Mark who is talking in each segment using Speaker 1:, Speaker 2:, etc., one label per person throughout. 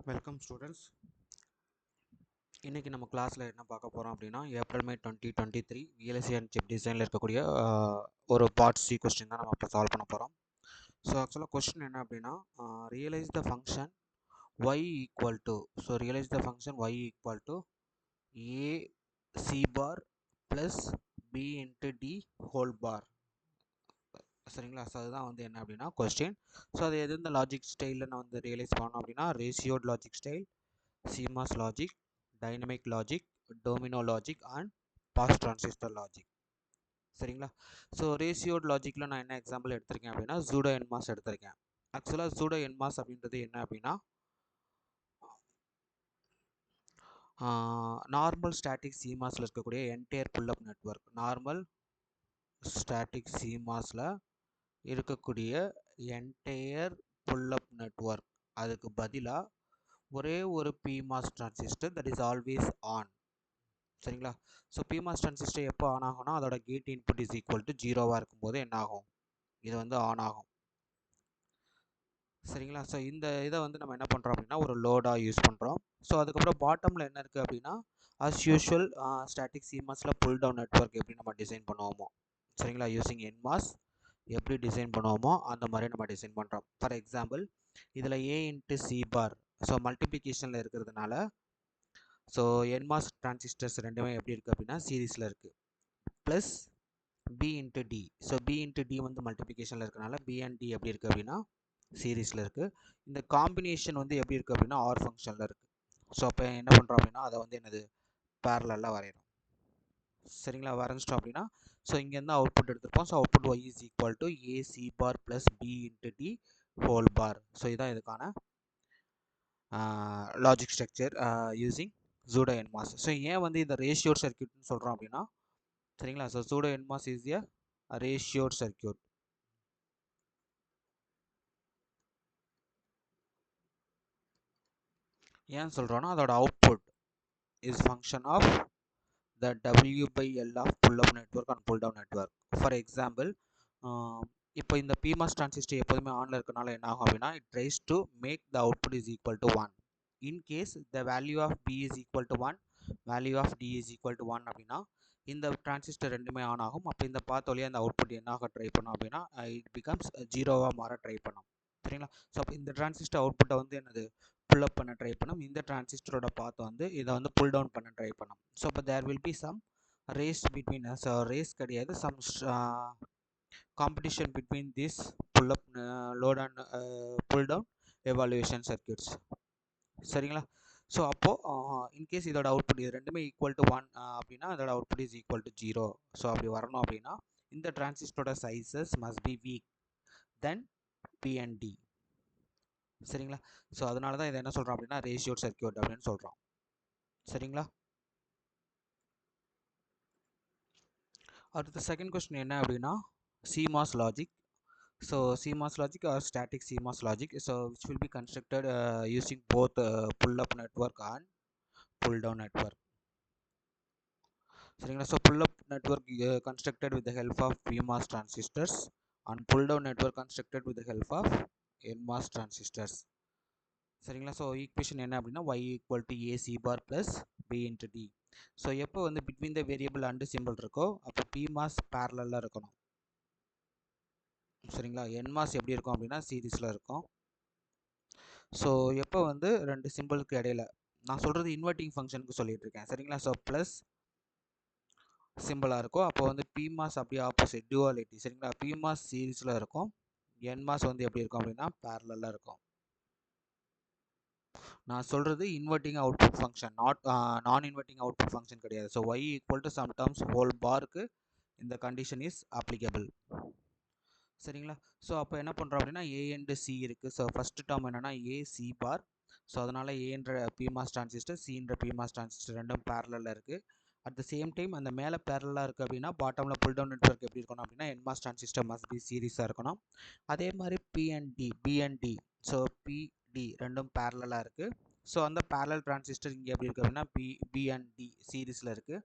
Speaker 1: Welcome students. இன்றைக்கி நம்ம கிளாஸில் என்ன பார்க்க போகிறோம் அப்படின்னா ஏப்ரல் மே 2023 விஎல்எஸ்சி அண்ட் சிப் டிசைனில் இருக்கக்கூடிய ஒரு பார்ட் சி கொஸ்டின் தான் நம்ம இப்போ சால்வ் பண்ண போகிறோம். ஸோ ஆக்சுவலாக கொஸ்டின் என்ன அப்படின்னா realise the function Y equal to realise the function Y equal to A C bar plus B into D whole bar. சரிங்களா? ஸோ அதுதான் வந்து என்ன அப்படின்னா கொஸ்டின். ஸோ அது எது இந்த லாஜிக் ஸ்டைலில் நான் வந்து ரியலைஸ் பண்ணோம் அப்படின்னா ratioed logic style, CMOS logic, dynamic logic, domino logic and pass transistor logic. சரிங்களா? ஸோ ரேஷியோட் லாஜிக்கில் நான் என்ன எக்ஸாம்பிள் எடுத்திருக்கேன் அப்படின்னா ஜூடோ என்மாஸ் எடுத்திருக்கேன். ஆக்சுவலாக ஜூடோ என்மாஸ் அப்படின்றது என்ன அப்படின்னா நார்மல் ஸ்டாட்டிக் CMOSல இருக்கக்கூடிய entire pullup network, normal static CMOSல இருக்கக்கூடிய என்டையர் புல்லப் நெட்வொர்க், அதுக்கு பதிலாக ஒரே ஒரு PMOS transistor that is always on. சரிங்களா? ஸோ PMOS டிரான்சிஸ்டர் எப்போ ஆன் ஆகும்னா அதோட gate input is equal to 0வாக இருக்கும்போது என்ன ஆகும், இது வந்து ஆன் ஆகும். சரிங்களா? ஸோ இந்த இதை வந்து நம்ம என்ன பண்ணுறோம் அப்படின்னா ஒரு லோடாக யூஸ் பண்ணுறோம். ஸோ அதுக்கப்புறம் பாட்டமில் என்ன இருக்குது அப்படின்னா அஸ் யூஷுவல் ஸ்டாட்டிக் CMOSல புல் டவுன் நெட்வொர்க் எப்படி நம்ம டிசைன் பண்ணுவோமோ, சரிங்களா, யூஸிங் என்மாஸ் எப்படி டிசைன் பண்ணுவோமோ அந்த மாதிரி நம்ம டிசைன் பண்ணுறோம். ஃபார் எக்ஸாம்பிள் இதில் A into C bar, so மல்டிப்ளிகேஷனில் இருக்கிறதுனால ஸோ என்மாஸ் டிரான்சிஸ்டர்ஸ் ரெண்டுமே எப்படி இருக்குது அப்படின்னா சீரீஸில் இருக்குது. Plus B into D, so B into D வந்து மல்டிப்ளிகேஷனில் இருக்கனால பி அண்ட் டி எப்படி இருக்குது அப்படின்னா சீரீஸில் இருக்குது. இந்த காம்பினேஷன் வந்து எப்படி இருக்குது அப்படின்னா ஆர் ஃபங்க்ஷனில் இருக்குது. ஸோ அப்போ என்ன பண்ணுறோம் அப்படின்னா அதை வந்து என்னது பேரலாக வரைகிறோம். சரிங்களா? வரைஞ்சிட்டோம் அப்படின்னா ஸோ இங்கேருந்து அவுட்புட் எடுத்துருப்போம். So output Y is equal to A C bar plus B into D whole bar. So இதுதான் இதுக்கான logic structure using pseudo NMOS. So ஏன் வந்து இந்த ரேஷியோட் சர்க்யூட்னு சொல்கிறோம் அப்படின்னா சரிங்களா, so pseudo NMOS is a ratioed circuit. ஏன் சொல்கிறோன்னா அதோட output is function of the W by L of pull up network and pull down network. For example இப்போ இந்த PMOS டிரான்சிஸ்டர் எப்போதுமே ஆனில் இருக்கனால என்ன ஆகும் அப்படின்னா it tries to make the output is equal to 1. In case the value of B is equal to 1, value of D is equal to 1 அப்படின்னா இந்த டிரான்சிஸ்டர் ரெண்டுமே ஆன் ஆகும். அப்போ இந்த பாத் வழியாக அந்த அவுட்புட் என்ன ஆக ட்ரை பண்ணோம் அப்படின்னா இட் பிகம்ஸ் 0வாக மாற ட்ரை பண்ணும். சரிங்களா? ஸோ அப்போ இந்த டிரான்சிஸ்டர் அவுட்புட்டை வந்து என்னது புல் அப் பண்ண ட்ரை பண்ணும். இந்த டிரான்சிஸ்டரோட பாத் வந்து இதை வந்து புல் டவுன் பண்ண ட்ரை பண்ணும். ஸோ அப்போ there will be some race between race கிடையாது, some competition between this pull up load and pull down evaluation circuits. சரிங்களா? ஸோ அப்போது இன்கேஸ் இதோட அவுட்புட் இது ரெண்டுமே ஈக்குவல் டு 1 அப்படின்னா அதோட output is equal to 0. So அப்படி வரணும் அப்படின்னா இந்த டிரான்சிஸ்டரோட sizes must be weak than P and D. சரிங்களா? ஸோ அதனால தான் இதை என்ன சொல்கிறோம் அப்படின்னா ரேஷியோட் சர்க்யூட் அப்படின்னு சொல்கிறோம். சரிங்களா? அடுத்த செகண்ட் கொஸ்டின் என்ன அப்படின்னா CMOS logic. So CMOS logic are static CMOS logic, so which will be constructed using both pull up network and pull down network. சரிங்களா? So pull up network constructed with the help of PMOS transistors and pull down network constructed with the help of NMOS transistors. சரிங்களா? So equation என்ன அப்படின்னா y equal to A C bar plus B into D. So எப்போ வந்து between the variable and simple இருக்கோ அப்போ PMOS பேரலில் இருக்கணும். சரிங்களா? NMOS எப்படி இருக்கும் அப்படின்னா சீரீஸில் இருக்கும். ஸோ எப்போ வந்து ரெண்டு சிம்பிளுக்கு இடையில, நான் சொல்கிறது இன்வெர்ட்டிங் ஃபங்க்ஷனுக்கு சொல்லிட்டு இருக்கேன். சரிங்களா? ஸோ ப்ளஸ் சிம்பிளாக இருக்கும் அப்போ வந்து PMOS அப்படியே ஆப்போசிட் டுவாலிட்டி. சரிங்களா? PMOS சீரீஸில் இருக்கும், NMOS வந்து எப்படி இருக்கும் அப்படின்னா பேரலில் இருக்கும். நான் சொல்கிறது இன்வெர்ட்டிங் அவுட்புட் ஃபங்க்ஷன், நான் இன்வெர்ட்டிங் அவுட்புட் ஃபங்க்ஷன் கிடையாது. So y equal to some terms whole பாருக்கு இந்த கண்டிஷன் இஸ் அப்ளிகபிள். சரிங்களா? ஸோ அப்போ என்ன பண்ணுறோம் அப்படின்னா ஏ அண்டு சி இருக்குது. ஸோ ஃபஸ்ட்டு டேர்ம் என்னென்னா ஏ சி பார். ஸோ அதனால் ஏன்ற PMOS டிரான்சிஸ்டர் சின்ற PMOS டிரான்சிஸ்டர் ரெண்டும் பேரலில் இருக்குது. அட் த சேம் டைம் அந்த மேலே பேரலாக இருக்குது அப்படின்னா பாட்டமில் புல் டவுன் நெட்வொர்க் எப்படி இருக்கணும் அப்படின்னா NMOS டிரான்சிஸ்டர் மஸ்ட் பி சீரீஸாக இருக்கணும். அதே மாதிரி பி அண்ட் டி, ஸோ பிடி ரெண்டும் பேரலாக இருக்குது. ஸோ அந்த பேரலல் டிரான்சிஸ்டர் இங்கே எப்படி இருக்குது அப்படின்னா பி அண்ட் டி சீரீஸில் இருக்குது.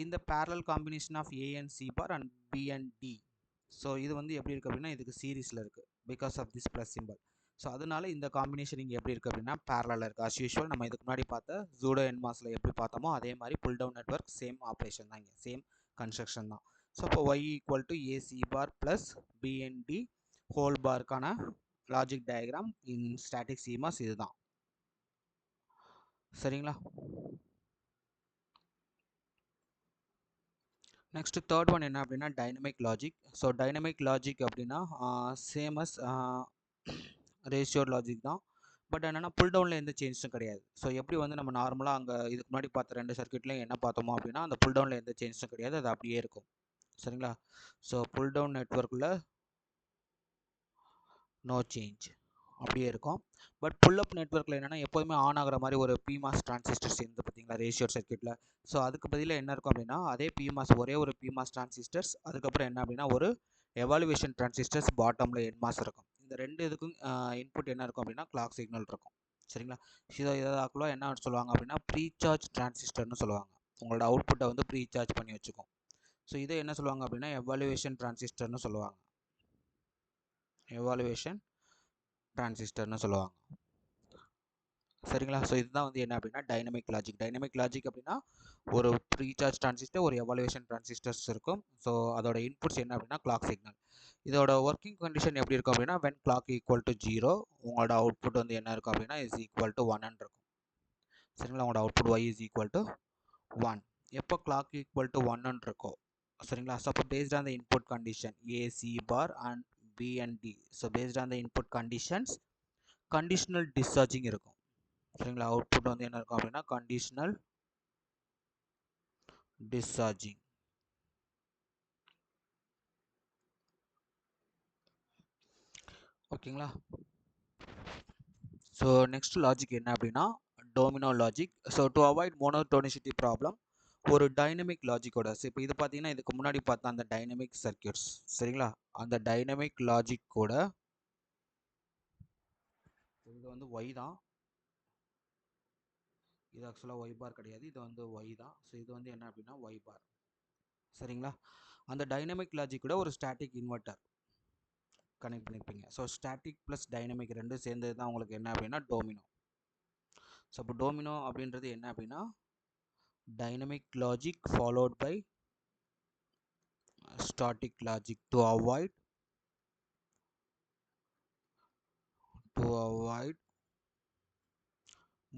Speaker 1: இந்த parallel combination of A and C bar and B and D, so இது வந்து எப்படி இருக்குது அப்படின்னா இதுக்கு சீரீஸில் இருக்குது because of this plus simple. So அதனால இந்த காம்பினேஷன் இங்கே எப்படி இருக்குது அப்படின்னா பேரலாக இருக்குது. அஸ் யூஷுவல் நம்ம இதுக்கு முன்னாடி பார்த்த ஜூடோ என்மாஸில் எப்படி பார்த்தோமோ அதே மாதிரி pull down network same operation தான், இங்கே சேம் கன்ஸ்ட்ரக்ஷன் தான். ஸோ அப்போ Y equal to AC bar plus B and D whole பார்க்கான logic diagram in static CMOS இதுதான். சரிங்களா? நெக்ஸ்ட் தேர்ட் ஒன் என்ன அப்படின்னா dynamic logic. So dynamic logic அப்படின்னா சேமஸ் ரேஷியோ லாஜிக் தான். பட் என்னென்னா புல் டவுனில் எந்த சேஞ்சஸும் கிடையாது. ஸோ எப்படி வந்து நம்ம நார்மலாக அங்கே இதுக்கு முன்னாடி பார்த்த 2 சர்க்யூட்லையும் என்ன பார்த்தோமோ அப்படின்னா அந்த புல் டவுனில் எந்த சேஞ்சஸும் கிடையாது, அது அப்படியே இருக்கும். சரிங்களா? ஸோ புல் டவுன் நெட்வொர்க்கில் நோ சேஞ்ச் அப்படியே இருக்கும். பட் புல் அப் நெட்வொர்க்கில் என்னென்னா எப்போதுமே ஆன் ஆகிற மாதிரி ஒரு பிமாஸ் டிரான்சிஸ்டர்ஸ் இருந்து பார்த்தீங்களா ரேஷியோ சர்க்யூட்டில். ஸோ அதுக்கு பதிலாக என்ன இருக்கும் அப்படின்னா அதே பிமாஸ் ஒரே ஒரு பிமாஸ் டிரான்சிஸ்டர்ஸ், அதுக்கப்புறம் என்ன அப்படின்னா ஒரு எவாலுவேஷன் டிரான்சிஸ்டர்ஸ் பாட்டமில் என்மாஸ் இருக்கும். இந்த ரெண்டு இதுக்கும் இன்புட் என்ன இருக்கும் அப்படின்னா கிளாக் சிக்னல் இருக்கும். சரிங்களா? இதாக்குள்ள என்ன சொல்லுவாங்க அப்படின்னா ப்ரீசார்ஜ் டிரான்சிஸ்டர்னு சொல்லுவாங்க. உங்களோட அவுட்புட்டை வந்து ப்ரீசார்ஜ் பண்ணி வச்சுக்கும். ஸோ இதை என்ன சொல்லுவாங்க அப்படின்னா எவாலுவேஷன் டிரான்சிஸ்டர்னு சொல்லுவாங்க. எவாலுவேஷன் டிரான்சிஸ்டர்னு சொல்லுவாங்க. சரிங்களா? ஸோ இதுதான் வந்து என்ன அப்படின்னா டைனமிக் லாஜிக். டைனமிக் லாஜிக் அப்படின்னா ஒரு ப்ரீசார்ஜ் டிரான்சிஸ்டர் ஒரு எவாலுவேஷன் டிரான்சிஸ்டர்ஸ் இருக்கும். ஸோ அதோட இன்புட்ஸ் என்ன அப்படின்னா கிளாக் சிக்னல். இதோட ஒர்க்கிங் கண்டிஷன் எப்படி இருக்கும் அப்படின்னா வென் கிளாக் ஈக்குவல் டு 0 உங்களோட அவுட்புட் வந்து என்ன இருக்கும் அப்படின்னா இஸ் ஈக்குவல் டு 1 இருக்கும். சரிங்களா? உங்களோட output y is equal to 1 எப்போ கிளாக் ஈக்குவல் டு 1 இருக்கும். சரிங்களா? ஸோ அப்போ based on the input condition a c bar and b and d. So based on the input conditions conditional discharging இருக்கும். சரிங்களா? Output வந்து என்ன இருக்கும் அப்படின்னா கண்டிஷனல் டிஸ்சார்ஜிங். ஓகேங்களா? ஸோ நெக்ஸ்ட் லாஜிக் என்ன அப்படின்னா Domino logic. So to avoid monotonicity problem ஒரு டைனமிக் லாஜிக்கோட இப்போ இது பார்த்தீங்கன்னா இதுக்கு முன்னாடி பார்த்தா அந்த டைனமிக் சர்க்யூட்ஸ். சரிங்களா? அந்த டைனமிக் லாஜிக் கூட இது வந்து ஒய் தான், இது ஆக்சுவலாக ஒய் பார் கிடையாது, இது வந்து ஒய் தான். ஸோ இது வந்து என்ன அப்படின்னா ஒய் பார். சரிங்களா? அந்த டைனமிக் லாஜிக் கூட ஒரு ஸ்டாட்டிக் இன்வெர்ட்டர் கனெக்ட் பண்ணியிருப்பீங்க. ஸோ ஸ்டாட்டிக் ப்ளஸ் டைனமிக் ரெண்டும் சேர்ந்தது தான் உங்களுக்கு என்ன அப்படின்னா டோமினோ. ஸோ இப்போ டோமினோ அப்படின்றது என்ன அப்படின்னா dynamic logic followed by static logic to avoid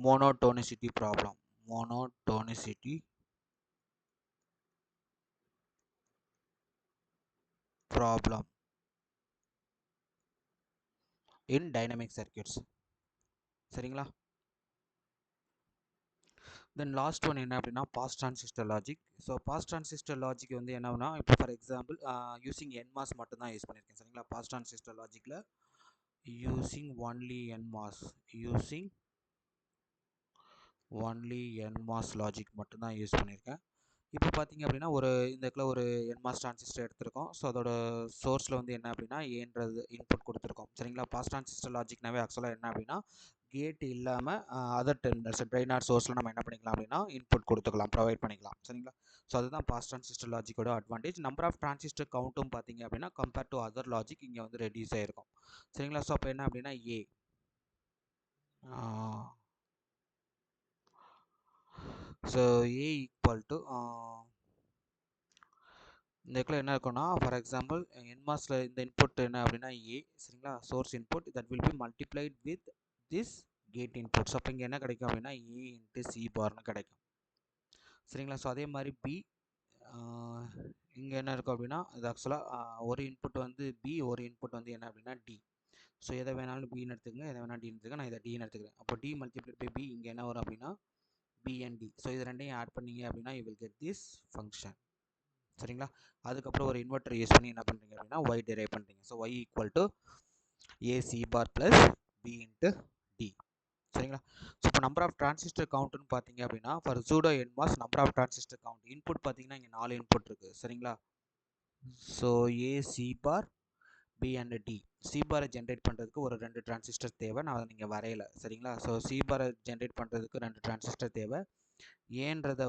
Speaker 1: monotonicity problem. Monotonicity problem in dynamic circuits. சரிங்களா? தென் லாஸ்ட் ஒன் என்ன அப்படின்னா pass transistor logic. So pass transistor logic வந்து என்னன்னா இப்போ ஃபார் எக்ஸாம்பிள் யூசிங் என்மாஸ் மட்டும் தான் யூஸ் பண்ணியிருக்கேன். சரிங்களா? பாஸ் டிரான்சிஸ்டர் லாஜிக்கில் யூசிங் ஒன்லி என்மாஸ் லாஜிக் மட்டும் தான் யூஸ் பண்ணியிருக்கேன். இப்போ பார்த்தீங்க அப்படின்னா ஒரு இந்த இடத்துல ஒரு என்மாஸ் டிரான்சிஸ்டர் எடுத்திருக்கோம். ஸோ அதோட சோர்ஸில் வந்து என்ன அப்படின்னா ஏன்றது இன்புட் கொடுத்துருக்கோம். சரிங்களா? பாஸ் டிரான்சிஸ்டர் லாஜிக்னாவே ஆக்சுவலாக என்ன அப்படின்னா கேட் இல்லாமல் அதர் டெர்மினல்ஸ் ட்ரைன் ஆர் சோர்ஸில் நம்ம என்ன பண்ணிக்கலாம் அப்படின்னா இன்புட் கொடுத்துக்கலாம், ப்ரொவைட் பண்ணிக்கலாம். சரிங்களா? ஸோ அதுதான் பாஸ் டிரான்சிஸ்டர் லாஜிக்கோட அட்வான்டேஜ். நம்பர் ஆஃப் டிரான்சிஸ்டர் கவுண்ட்டும் பார்த்தீங்க அப்படின்னா கம்பேர் டு அதர் லாஜிக் இங்கே வந்து ரெடியூஸ் ஆகிருக்கும். சரிங்களா? ஸோ அப்போ என்ன அப்படின்னா ஸோ ஏ ஈக்குவல் டு இந்த இடத்துல என்ன இருக்குன்னா ஃபார் எக்ஸாம்பிள் என்மாஸில் இந்த இன்புட் என்ன அப்படின்னா ஏ. சரிங்களா? Source input that will be multiplied with this gate input. So அப்போ இங்கே என்ன கிடைக்கும் அப்படின்னா ஏ இன்ட்டு சி பார்னு கிடைக்கும். சரிங்களா? ஸோ அதே மாதிரி பி இங்கே என்ன இருக்கும் அப்படின்னா இது ஆக்சுவலாக ஒரு இன்புட் வந்து பி, ஒரு இன்புட் வந்து என்ன அப்படின்னா டி. ஸோ எதை வேணாலும் பின்னு எடுத்துக்கங்க, எதை வேணாலும் டின்னு எடுத்துக்கங்க, நான் இதை டின்னு எடுத்துக்கிறேன். அப்போ டி மல்டிப்ளைட் பை பி இங்கே என்ன வரும் அப்படின்னா பி அண்ட் டி. ஸோ இது ரெண்டையும் ஆட் பண்ணிங்க அப்படின்னா you will get this function. சரிங்களா? அதுக்கப்புறம் ஒரு இன்வெர்ட்டர் யூஸ் பண்ணி என்ன பண்ணுறீங்க அப்படின்னா ஒய் டிரைவ் பண்ணுறீங்க. So Y equal to AC bar plus B into D. சரிங்களா? ஸோ இப்போ நம்பர் ஆஃப் டிரான்சிஸ்டர் கவுண்ட்னு பார்த்தீங்க அப்படின்னா for pseudo NMOS number of transistor count input பார்த்தீங்கன்னா இங்கே 4 இன்புட் இருக்குது. சரிங்களா? So A C bar B and D. C பாரை ஜென்ரேட் பண்ணுறதுக்கு ஒரு 2 டிரான்சிஸ்டர் தேவை, நான் அதை நீங்கள் வரையல. சரிங்களா? ஸோ சி பாரை ஜென்ரேட் பண்ணுறதுக்கு 2 டிரான்சிஸ்டர் தேவை. ஏன்றதை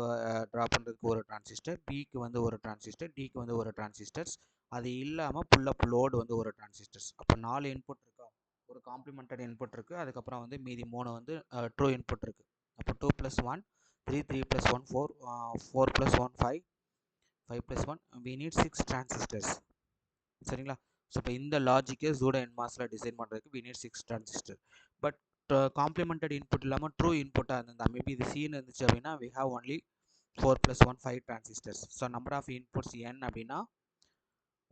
Speaker 1: ட்ரா பண்ணுறதுக்கு ஒரு டிரான்சிஸ்டர், பிக்கு வந்து ஒரு டிரான்சிஸ்டர், டிக்கு வந்து ஒரு டிரான்சிஸ்டர்ஸ், அது இல்லாமல் புல் அப் லோடு வந்து ஒரு டிரான்சிஸ்டர்ஸ். அப்போ 4 இன்புட் இருக்கா? ஒரு காம்ப்ளிமெண்டட் இன்புட் இருக்குது, அதுக்கப்புறம் வந்து மீதி 3 வந்து ட்ரூ இன்புட் இருக்குது. அப்போ 2 + 1 3, 3 + 1 4, 4 + 1 5, 5 + 1 we need 6 டிரான்சிஸ்டர்ஸ். சரிங்களா? ஸோ இப்போ இந்த லாஜிக்கை ஜூடோ என்மாஸில் டிசைன் பண்ணுறதுக்கு we need 6 transistor. But complemented input இல்லாமல் ட்ரூ இன்புட்டாக இருந்தால் மேபி இது சீன்னு இருந்துச்சு அப்படின்னா we have only 4 + 1 5 transistors. So number of inputs n அப்படின்னா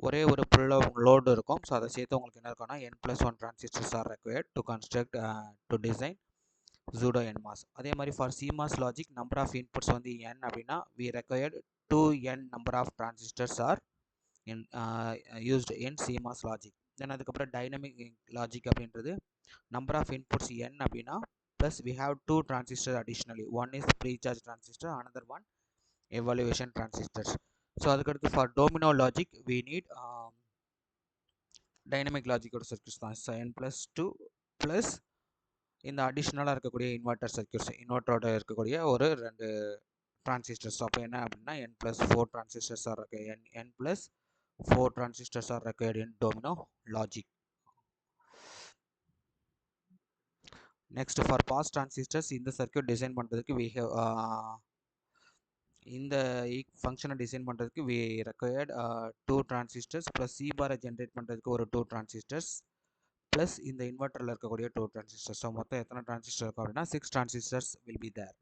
Speaker 1: ஒரே ஒரு புல் லோடு இருக்கும். ஸோ அதை சேர்த்து உங்களுக்கு என்ன இருக்கும்னா n + 1 transistors are required to construct to design pseudo NMOS. அதே மாதிரி for CMOS logic number of inputs வந்து n அப்படின்னா we required 2n number of transistors are used in CMOS logic. Then அதுக்கப்புறம் டைனமிக் லாஜிக் அப்படின்றது number of inputs n அப்படின்னா plus we have 2 transistors additionally. One is pre-charge transistor, another one evaluation transistors. So அதுக்கடுத்து for domino logic we need dynamic லாஜிக்கோட circuits தான். So n + 2 plus இந்த அடிஷ்னலாக இருக்கக்கூடிய inverter circuits, இன்வெர்ட்டரோட இருக்கக்கூடிய ஒரு 2 டிரான்சிஸ்டர்ஸ். அப்போ என்ன அப்படின்னா n + 4 transistors R n + 4 transistors are required in domino logic. Next for pass transistors இந்த சர்க்யூட் டிசைன் பண்ணுறதுக்கு we have இந்த ஃபங்க்ஷனை டிசைன் பண்ணுறதுக்கு we required 2 transistors plus C பாரை ஜென்ரேட் பண்ணுறதுக்கு ஒரு 2 transistors plus இந்த இன்வெர்ட்டரில் இருக்கக்கூடிய 2 transistors. ஸோ மொத்தம் எத்தனை டிரான்சிஸ்டர் இருக்கும் அப்படின்னா 6 transistors will be there.